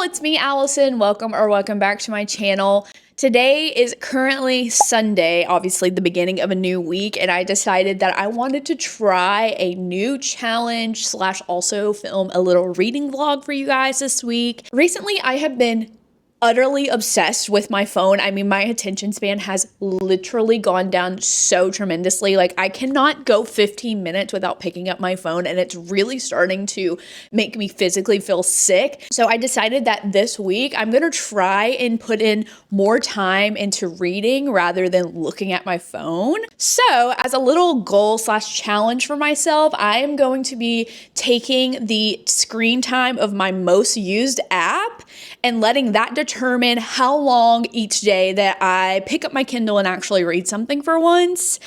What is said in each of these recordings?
it's me, Allison. Welcome back to my channel. Today is currently Sunday, obviously the beginning of a new week, and I decided that I wanted to try a new challenge slash also film a little reading vlog for you guys this week. Recently, I have been utterly obsessed with my phone. I mean, my attention span has literally gone down so tremendously. Like, I cannot go 15 minutes without picking up my phone, and it's really starting to make me physically feel sick. So I decided that this week I'm gonna try and put in more time into reading rather than looking at my phone. So as a little goal slash challenge for myself, I am going to be taking the screen time of my most used app and letting that determine how long each day that I pick up my Kindle and actually read something for once.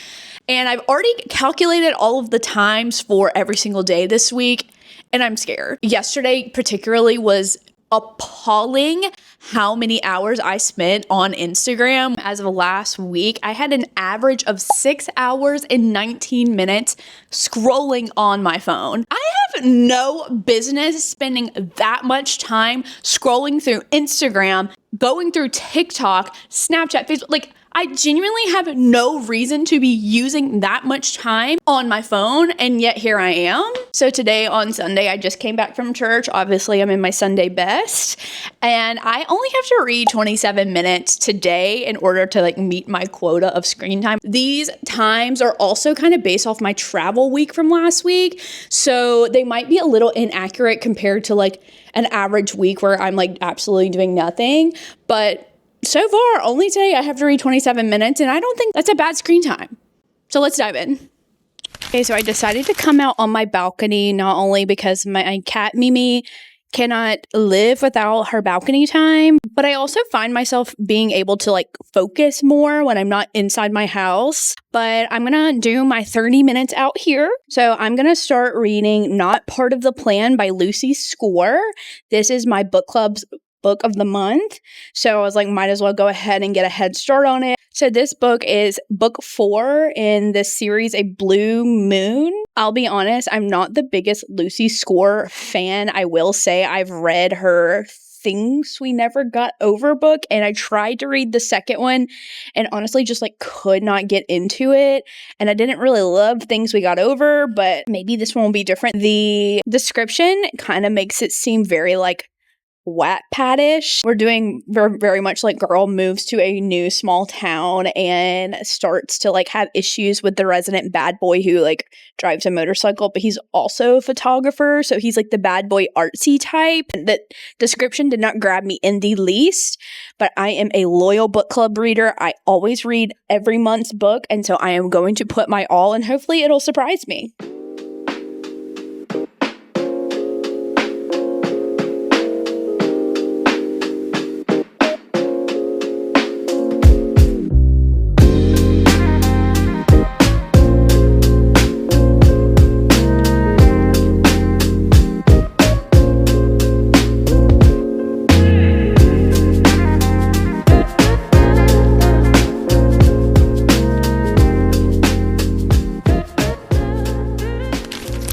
And I've already calculated all of the times for every single day this week, and I'm scared. Yesterday particularly was appalling how many hours I spent on Instagram. As of last week, I had an average of 6 hours and 19 minutes scrolling on my phone. I have no business spending that much time scrolling through Instagram, going through TikTok, Snapchat, Facebook. Like, I genuinely have no reason to be using that much time on my phone, and yet here I am. So today on Sunday, I just came back from church. Obviously, I'm in my Sunday best, and I only have to read 27 minutes today in order to meet my quota of screen time. These times are also kind of based off my travel week from last week, so they might be a little inaccurate compared to an average week where I'm absolutely doing nothing, but so far, only today I have to read 27 minutes, and I don't think that's a bad screen time. So let's dive in. Okay, so I decided to come out on my balcony, not only because my cat Mimi cannot live without her balcony time, but I also find myself being able to focus more when I'm not inside my house. But I'm gonna do my 30 minutes out here. So I'm gonna start reading Not Part of the Plan by Lucy Score. This is my book club's book of the month. So I was like, might as well go ahead and get a head start on it. So this book is book 4 in this series, A Blue Moon. I'll be honest, I'm not the biggest Lucy Score fan. I will say I've read her Things We Never Got Over book, and I tried to read the second one and honestly just could not get into it. And I didn't really love Things We Got Over, but maybe this one will be different. The description kind of makes it seem very Wattpad-ish. We're doing very much girl moves to a new small town and starts to have issues with the resident bad boy who drives a motorcycle, but he's also a photographer, so he's the bad boy artsy type. The description did not grab me in the least, but I am a loyal book club reader. I always read every month's book, and so I am going to put my all, and hopefully it'll surprise me.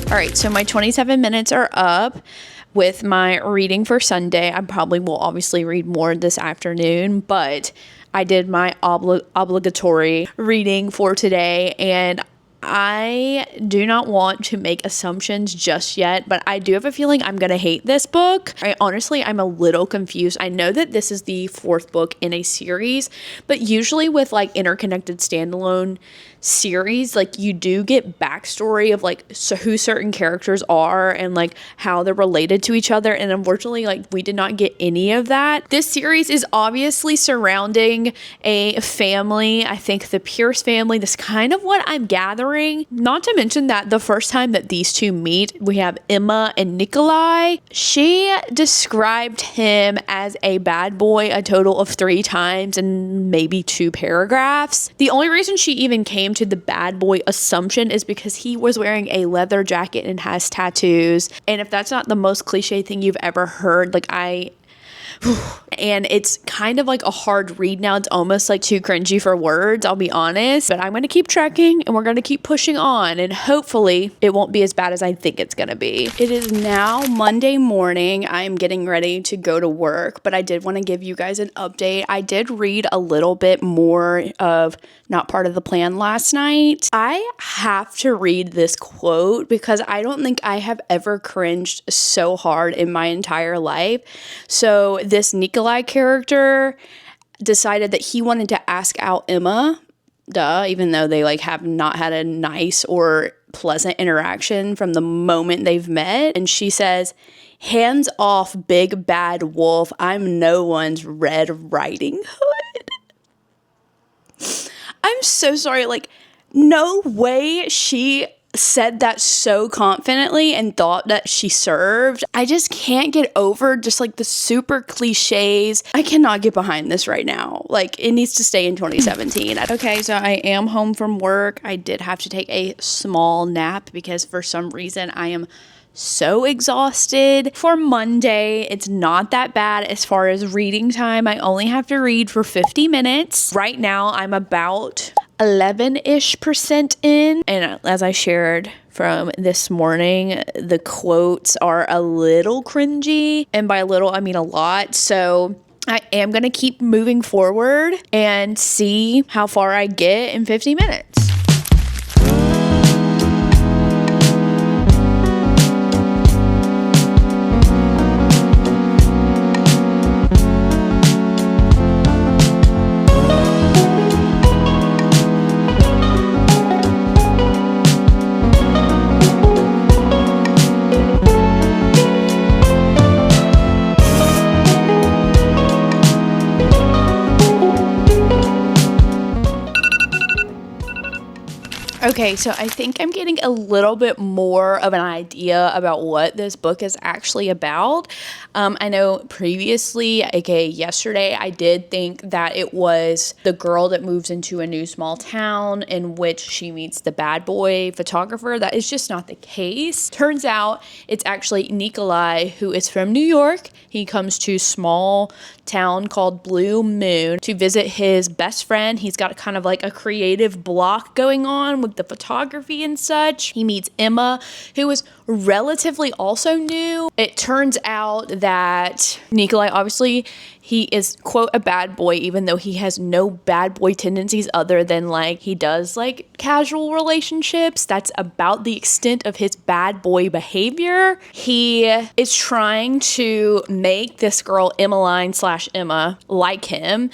All right, so my 27 minutes are up with my reading for Sunday. I probably will obviously read more this afternoon, but I did my obligatory reading for today, and I do not want to make assumptions just yet, but I do have a feeling I'm going to hate this book. I'm a little confused. I know that this is the 4th book in a series, but usually with interconnected standalone series, you do get backstory of who certain characters are and how they're related to each other, and unfortunately we did not get any of that. This series is obviously surrounding a family, I think the Pierce family. That's kind of what I'm gathering, not to mention that the first time that these two meet, we have Emma and Nikolai. She described him as a bad boy a total of 3 times in maybe 2 paragraphs. The only reason she even came to the bad boy assumption is because he was wearing a leather jacket and has tattoos. And if that's not the most cliche thing you've ever heard, And it's kind of like a hard read now. It's almost like too cringy for words, I'll be honest. But I'm going to keep trekking and we're going to keep pushing on. And hopefully it won't be as bad as I think it's going to be. It is now Monday morning. I'm getting ready to go to work. But I did want to give you guys an update. I did read a little bit more of Not Part of the Plan last night. I have to read this quote because I don't think I have ever cringed so hard in my entire life. So this Nikolai character decided that he wanted to ask out Emma, even though they like have not had a nice or pleasant interaction from the moment they've met. And she says, "Hands off, big bad wolf. I'm no one's Red Riding Hood." I'm so sorry. Like, no way she said that so confidently and thought that she served. I just can't get over just like the super cliches. I cannot get behind this right now. Like, it needs to stay in 2017. Okay, so I am home from work. I did have to take a small nap because for some reason I am so exhausted. For Monday, it's not that bad as far as reading time. I only have to read for 50 minutes. Right now, I'm about 11-ish% in. And as I shared from this morning, the quotes are a little cringy. And by little, I mean a lot. So I am going to keep moving forward and see how far I get in 50 minutes. Okay, so I think I'm getting a little bit more of an idea about what this book is actually about. I know previously, aka yesterday, I did think that it was the girl that moves into a new small town in which she meets the bad boy photographer. That is just not the case. Turns out it's actually Nikolai, who is from New York. He comes to a small town called Blue Moon to visit his best friend. He's got kind of like a creative block going on with the photography and such. He meets Emma, who is relatively also new. It turns out that Nikolai, obviously, he is, quote, a bad boy, even though he has no bad boy tendencies other than like he does like casual relationships. That's about the extent of his bad boy behavior. He is trying to make this girl Emmeline/Emma like him.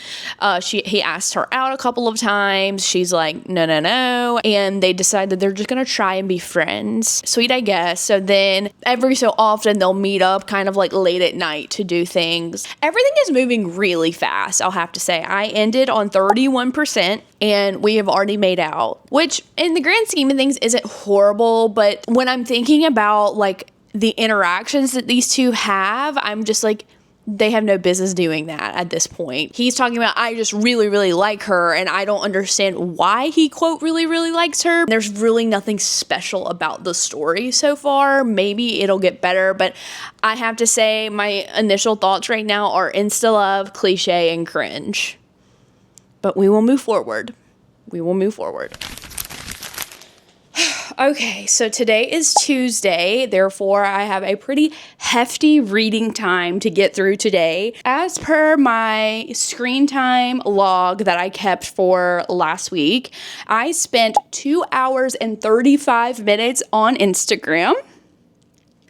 He asked her out a couple of times. She's like, no. And they decide that they're just gonna try and be friends. Sweet, I guess. So then every so often they'll meet up kind of like late at night to do things. Everything is moving really fast, I'll have to say. I ended on 31% and we have already made out, which in the grand scheme of things isn't horrible. But when I'm thinking about like the interactions that these two have, I'm just like, they have no business doing that at this point. He's talking about, I just really like her, and I don't understand why he, quote, really likes her. There's really nothing special about the story so far. Maybe it'll get better, but I have to say my initial thoughts right now are insta-love, cliche, and cringe. But we will move forward. Okay, so today is Tuesday, therefore I have a pretty hefty reading time to get through today. As per my screen time log that I kept for last week, I spent 2 hours and 35 minutes on Instagram.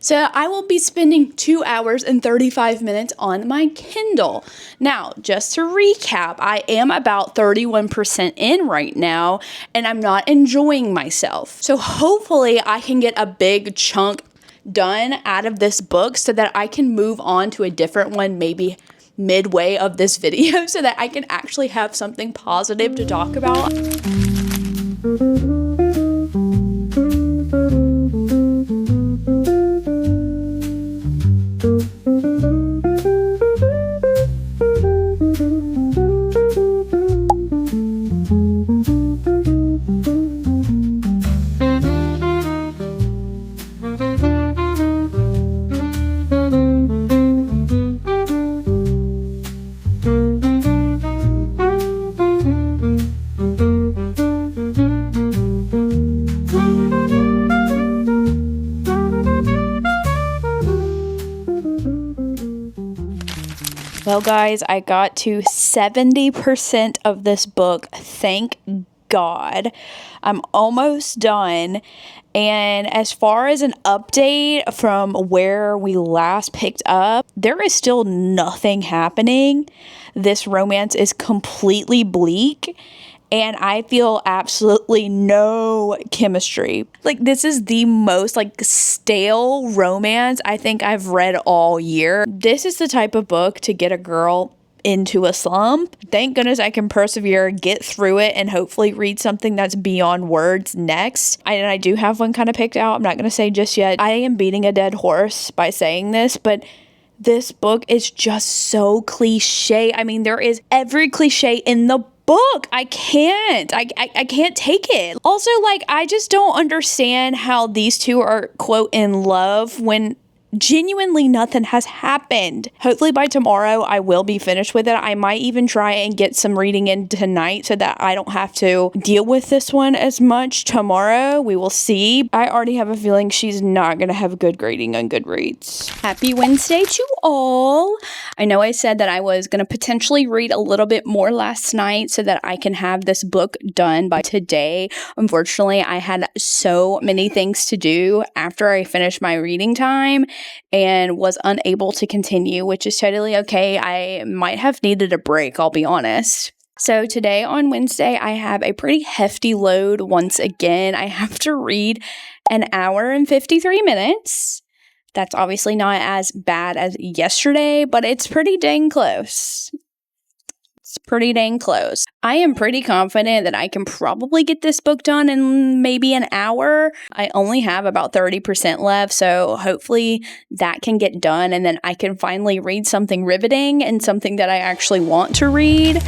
So I will be spending 2 hours and 35 minutes on my Kindle. Now, just to recap, I am about 31% in right now, and I'm not enjoying myself. So hopefully I can get a big chunk done out of this book so that I can move on to a different one maybe midway of this video so that I can actually have something positive to talk about. Well, guys, I got to 70% of this book. Thank God. I'm almost done. And as far as an update from where we last picked up, there is still nothing happening. This romance is completely bleak. And I feel absolutely no chemistry. Like, this is the most, like, stale romance I think I've read all year. This is the type of book to get a girl into a slump. Thank goodness I can persevere, get through it, and hopefully read something that's beyond words next. And I do have one kind of picked out. I'm not going to say just yet. I am beating a dead horse by saying this, but this book is just so cliche. I mean, there is every cliche in the book. I can't take it. Also, like, I just don't understand how these two are, quote, in love when genuinely nothing has happened. Hopefully by tomorrow I will be finished with it. I might even try and get some reading in tonight so that I don't have to deal with this one as much tomorrow. We will see. I already have a feeling she's not gonna have good grading on Goodreads. Happy Wednesday to all. I know I said that I was gonna potentially read a little bit more last night so that I can have this book done by today. Unfortunately, I had so many things to do after I finished my reading time and was unable to continue, which is totally okay. I might have needed a break, I'll be honest. So today on Wednesday, I have a pretty hefty load once again. I have to read an hour and 53 minutes. That's obviously not as bad as yesterday, but it's pretty dang close. It's pretty dang close. I am pretty confident that I can probably get this book done in maybe an hour. I only have about 30% left, so hopefully that can get done and then I can finally read something riveting and something that I actually want to read.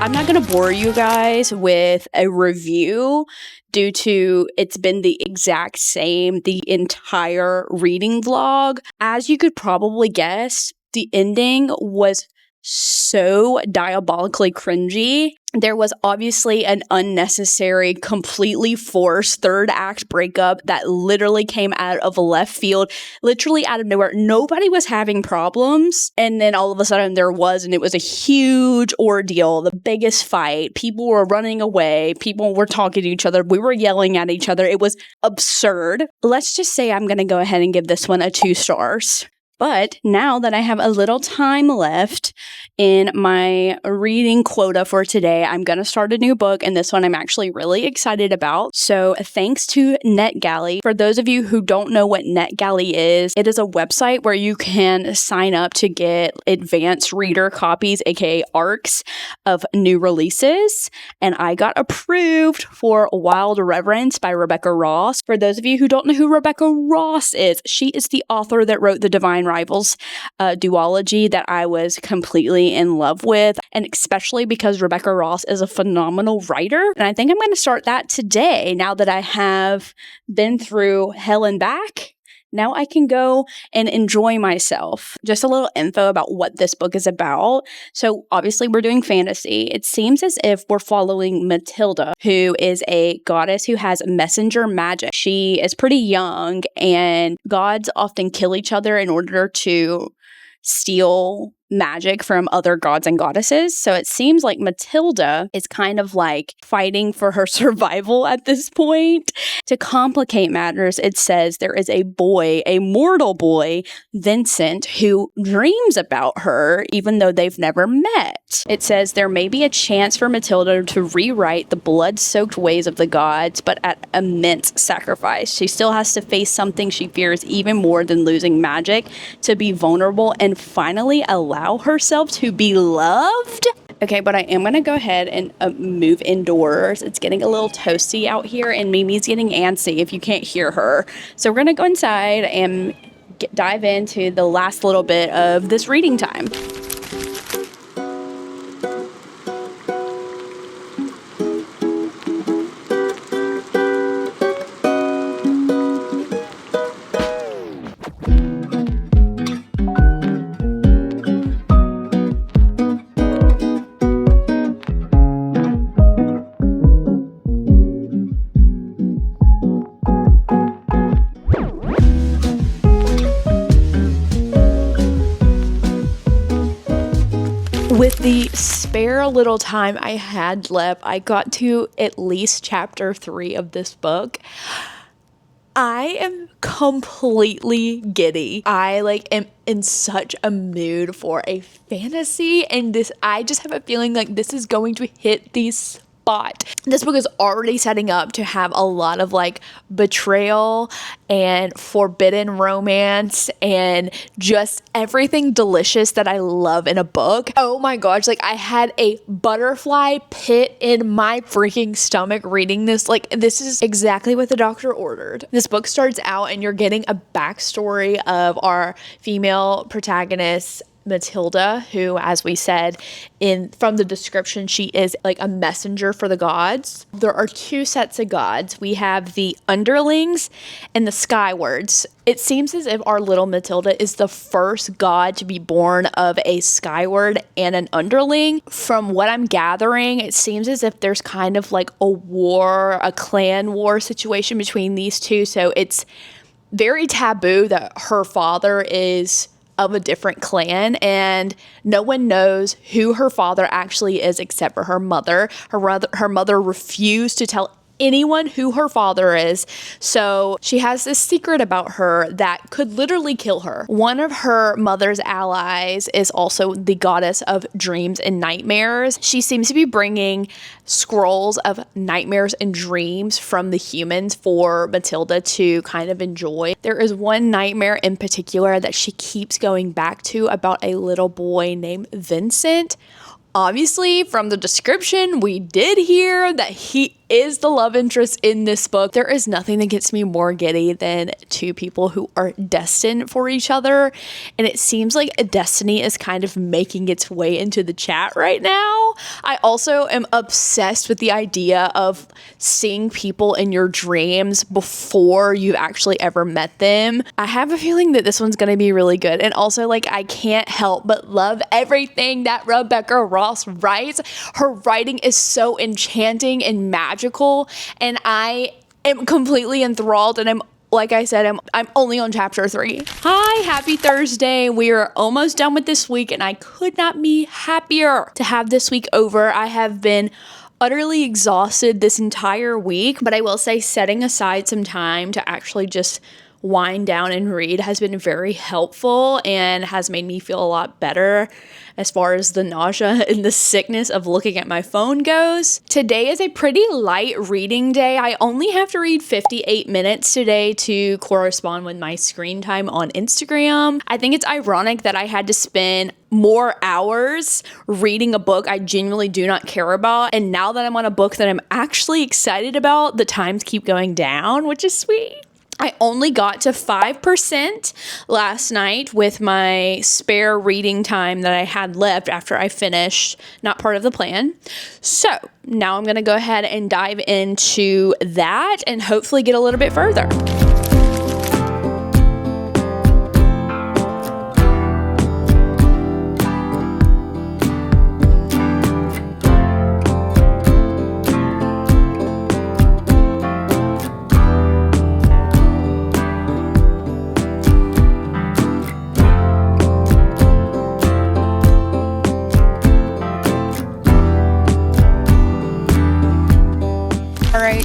I'm not going to bore you guys with a review due to it's been the exact same the entire reading vlog. As you could probably guess, the ending was so diabolically cringy. There was obviously an unnecessary, completely forced third act breakup that literally came out of left field, literally out of nowhere. Nobody was having problems. And then all of a sudden there was, and it was a huge ordeal, the biggest fight. People were running away. People were talking to each other. We were yelling at each other. It was absurd. Let's just say I'm going to go ahead and give this one a 2 stars. But now that I have a little time left in my reading quota for today, I'm going to start a new book, and this one I'm actually really excited about. So thanks to NetGalley. For those of you who don't know what NetGalley is, it is a website where you can sign up to get advanced reader copies, aka ARCs, of new releases. And I got approved for Wild Reverence by Rebecca Ross. For those of you who don't know who Rebecca Ross is, she is the author that wrote the Divine Rivals duology that I was completely in love with, and especially because Rebecca Ross is a phenomenal writer. And I think I'm going to start that today now that I have been through hell and back. Now I can go and enjoy myself. Just a little info about what this book is about. So obviously we're doing fantasy. It seems as if we're following Matilda, who is a goddess who has messenger magic. She is pretty young, and gods often kill each other in order to steal magic from other gods and goddesses. So it seems like Matilda is kind of like fighting for her survival at this point. To complicate matters, it says there is a boy, a mortal boy, Vincent, who dreams about her even though they've never met. It says there may be a chance for Matilda to rewrite the blood-soaked ways of the gods, but at immense sacrifice. She still has to face something she fears even more than losing magic, to be vulnerable and finally allow herself to be loved. Okay, but I am going to go ahead and move indoors. It's getting a little toasty out here, and Mimi's getting antsy if you can't hear her. So we're going to go inside and dive into the last little bit of this reading time. With the spare little time I had left, I got to at least chapter 3 of this book. I am completely giddy. I am in such a mood for a fantasy, and I just have a feeling like this is going to hit the spot. This book is already setting up to have a lot of betrayal and forbidden romance and just everything delicious that I love in a book. Oh my gosh, I had a butterfly pit in my freaking stomach reading this. This is exactly what the doctor ordered. This book starts out and you're getting a backstory of our female protagonist, Matilda, who, as we said from the description, she is a messenger for the gods. There are 2 sets of gods. We have the underlings and the skywards. It seems as if our little Matilda is the first god to be born of a skyward and an underling. From what I'm gathering, it seems as if there's kind of a clan war situation between these two. So it's very taboo that her father is of a different clan, and no one knows who her father actually is except for her mother. Her mother refused to tell anyone who her father is, so she has this secret about her that could literally kill her. One of her mother's allies is also the goddess of dreams and nightmares. She seems to be bringing scrolls of nightmares and dreams from the humans for Matilda to kind of enjoy. There is one nightmare in particular that she keeps going back to about a little boy named Vincent. Obviously, from the description, we did hear that he is the love interest in this book. There is nothing that gets me more giddy than 2 people who are destined for each other. And it seems like a destiny is kind of making its way into the chat right now. I also am obsessed with the idea of seeing people in your dreams before you've actually ever met them. I have a feeling that this one's going to be really good. And also, I can't help but love everything that Rebecca Ross writes. Her writing is so enchanting and magical, and I am completely enthralled, and I'm only on chapter 3. Hi, happy Thursday. We are almost done with this week, and I could not be happier to have this week over. I have been utterly exhausted this entire week, but I will say setting aside some time to actually just wind down and read has been very helpful and has made me feel a lot better as far as the nausea and the sickness of looking at my phone goes. Today is a pretty light reading day. I only have to read 58 minutes today to correspond with my screen time on Instagram. I think it's ironic that I had to spend more hours reading a book I genuinely do not care about, and now that I'm on a book that I'm actually excited about, the times keep going down, which is sweet. I only got to 5% last night with my spare reading time that I had left after I finished Not Part of the Plan. So now I'm going to go ahead and dive into that and hopefully get a little bit further.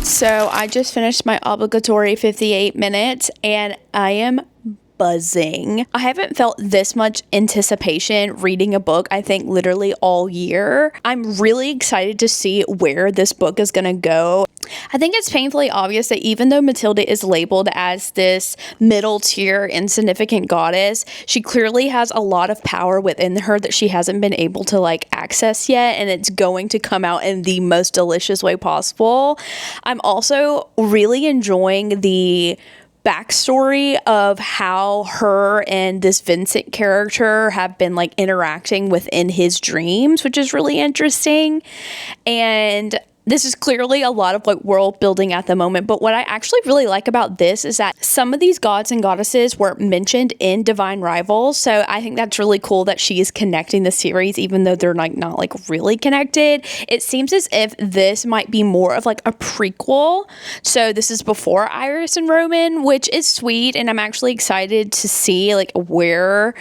So I just finished my obligatory 58 minutes and I am buzzing. I haven't felt this much anticipation reading a book, I think, literally all year. I'm really excited to see where this book is going to go. I think it's painfully obvious that even though Matilda is labeled as this middle tier insignificant goddess, she clearly has a lot of power within her that she hasn't been able to access yet, and it's going to come out in the most delicious way possible. I'm also really enjoying the backstory of how her and this Vincent character have been like interacting within his dreams, which is really interesting. And this is clearly a lot of like world building at the moment, but what I actually really like about this is that some of these gods and goddesses were mentioned in Divine Rivals, so I think that's really cool that she is connecting the series even though they're like not like really connected. It seems as if this might be more of like a prequel, so this is before Iris and Roman, which is sweet, and I'm actually excited to see like where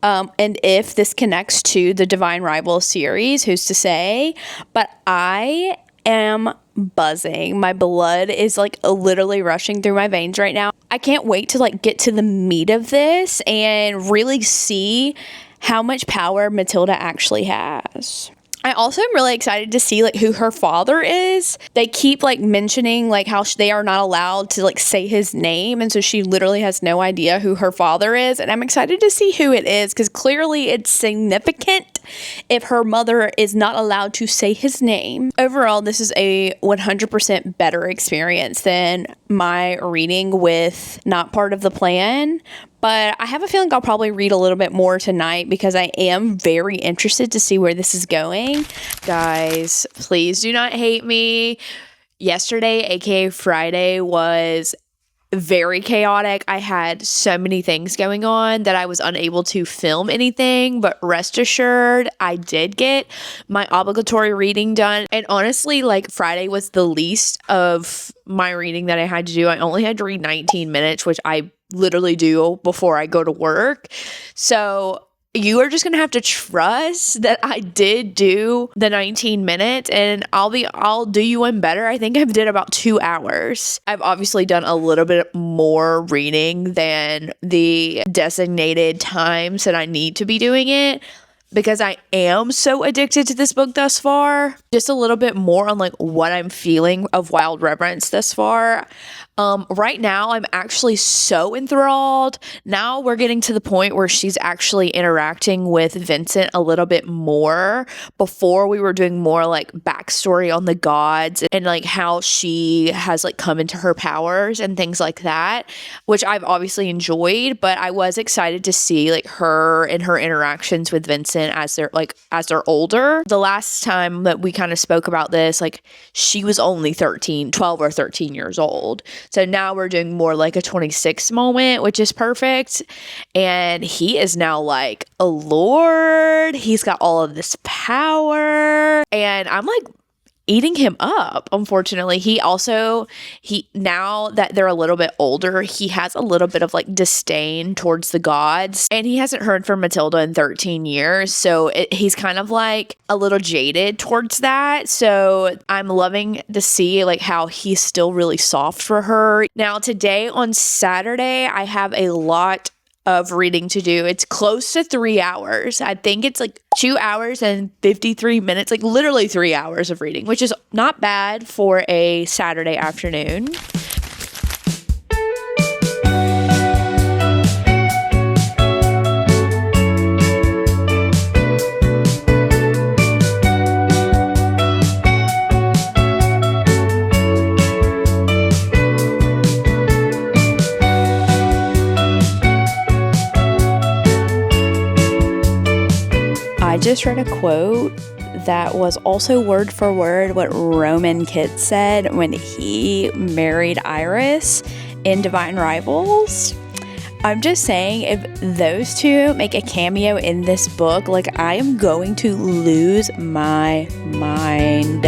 and if this connects to the Divine Rivals series, who's to say. But I am buzzing. My blood is like literally rushing through my veins right now. I can't wait to like get to the meat of this and really see how much power Matilda actually has. I also am really excited to see like who her father is. They keep like mentioning like how they are not allowed to like say his name, and so she literally has no idea who her father is, and I'm excited to see who it is because clearly it's significant if her mother is not allowed to say his name. Overall, this is a 100% better experience than my reading with Not Part of the Plan. But I have a feeling I'll probably read a little bit more tonight because I am very interested to see where this is going. Guys, please do not hate me. Yesterday, aka Friday, was very chaotic. I had so many things going on that I was unable to film anything, but rest assured, I did get my obligatory reading done. And honestly, like Friday was the least of my reading that I had to do. I only had to read 19 minutes, which I literally do before I go to work. So you are just going to have to trust that I did do the 19 minutes, and I'll do you one better. I think I've did about 2 hours. I've obviously done a little bit more reading than the designated times that I need to be doing it, because I am so addicted to this book thus far. Just a little bit more on like what I'm feeling of Wild Reverence thus far. Right now, I'm actually so enthralled. Now we're getting to the point where she's actually interacting with Vincent a little bit more. Before, we were doing more like backstory on the gods and like how she has like come into her powers and things like that, which I've obviously enjoyed, but I was excited to see like her and her interactions with Vincent as they're older. The last time that we kind of spoke about this, like she was only 12 or 13 years old. So now we're doing more like a 26 moment, which is perfect. And he is now like a lord. He's got all of this power. And I'm like eating him up, unfortunately. Now that they're a little bit older, he has a little bit of like disdain towards the gods, and he hasn't heard from Matilda in 13 years, so he's kind of like a little jaded towards that. So I'm loving to see like how he's still really soft for her. Now today on Saturday, I have a lot of reading to do. It's close to 3 hours. I think it's like 2 hours and 53 minutes, like literally 3 hours of reading, which is not bad for a Saturday afternoon. I just read a quote that was also word for word what Roman Kit said when he married Iris in Divine Rivals. I'm just saying, if those two make a cameo in this book, like I am going to lose my mind.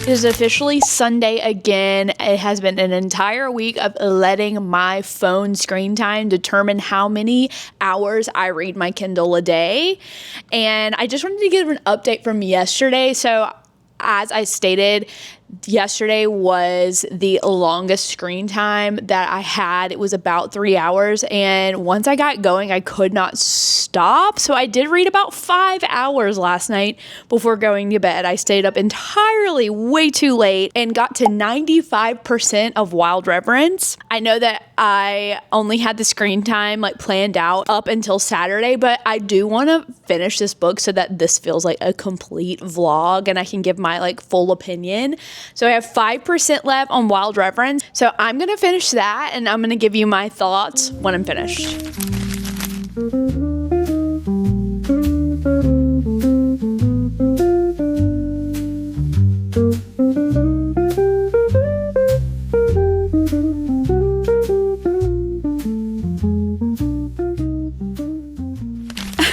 It is officially Sunday again. It has been an entire week of letting my phone screen time determine how many hours I read my Kindle a day. And I just wanted to give an update from yesterday. So as I stated, Yesterday was the longest screen time that I had. It was about 3 hours, and once I got going, I could not stop. So I did read about 5 hours last night before going to bed. I stayed up entirely way too late and got to 95% of Wild Reverence. I know that I only had the screen time like planned out up until Saturday, but I do want to finish this book so that this feels like a complete vlog and I can give my like full opinion. So I have 5% left on Wild Reverence. So I'm going to finish that and I'm going to give you my thoughts when I'm finished.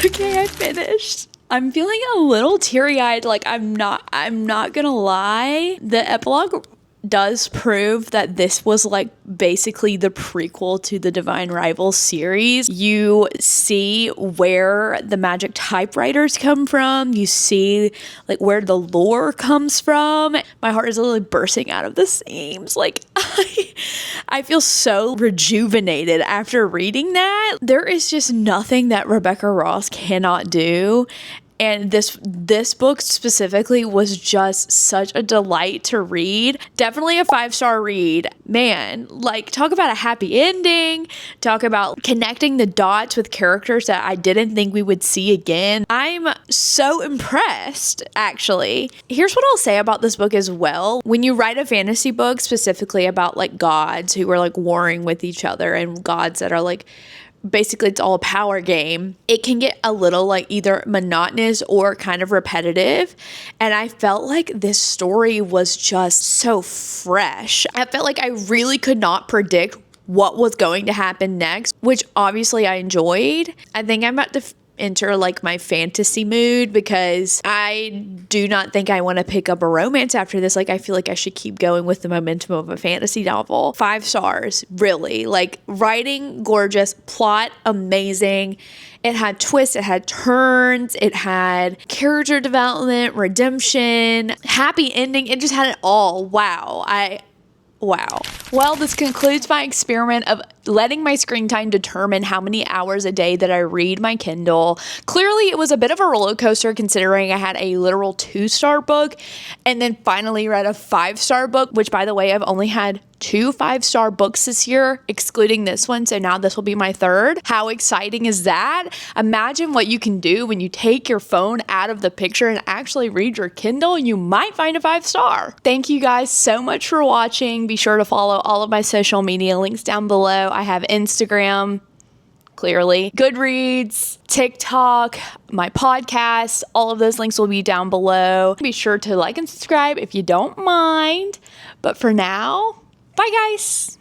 Okay, I finished. I'm feeling a little teary-eyed, like I'm not gonna lie. The epilogue does prove that this was like basically the prequel to the Divine Rivals series. You see where the magic typewriters come from. You see like where the lore comes from. My heart is literally bursting out of the seams. Like I feel so rejuvenated after reading that. There is just nothing that Rebecca Ross cannot do. And this book specifically was just such a delight to read. Definitely a 5-star read. Man, like talk about a happy ending. Talk about connecting the dots with characters that I didn't think we would see again. I'm so impressed, actually. Here's what I'll say about this book as well. When you write a fantasy book specifically about like gods who are like warring with each other and gods that are like basically it's all a power game, it can get a little like either monotonous or kind of repetitive. And I felt like this story was just so fresh. I felt like I really could not predict what was going to happen next, which obviously I enjoyed. I think I'm about to enter like my fantasy mood because I do not think I want to pick up a romance after this. Like I feel like I should keep going with the momentum of a fantasy novel. 5 stars, really. Like writing gorgeous, plot amazing. It had twists, it had turns, it had character development, redemption, happy ending. It just had it all. Wow. Well, this concludes my experiment of letting my screen time determine how many hours a day that I read my Kindle. Clearly, it was a bit of a roller coaster considering I had a literal 2-star book and then finally read a 5-star book, which by the way, I've only had 2 5-star books this year, excluding this one. So now this will be my 3rd. How exciting is that? Imagine what you can do when you take your phone out of the picture and actually read your Kindle. You might find a 5-star. Thank you guys so much for watching. Be sure to follow all of my social media links down below. I have Instagram, clearly, Goodreads, TikTok, my podcast. All of those links will be down below. Be sure to like and subscribe if you don't mind. But for now, bye guys.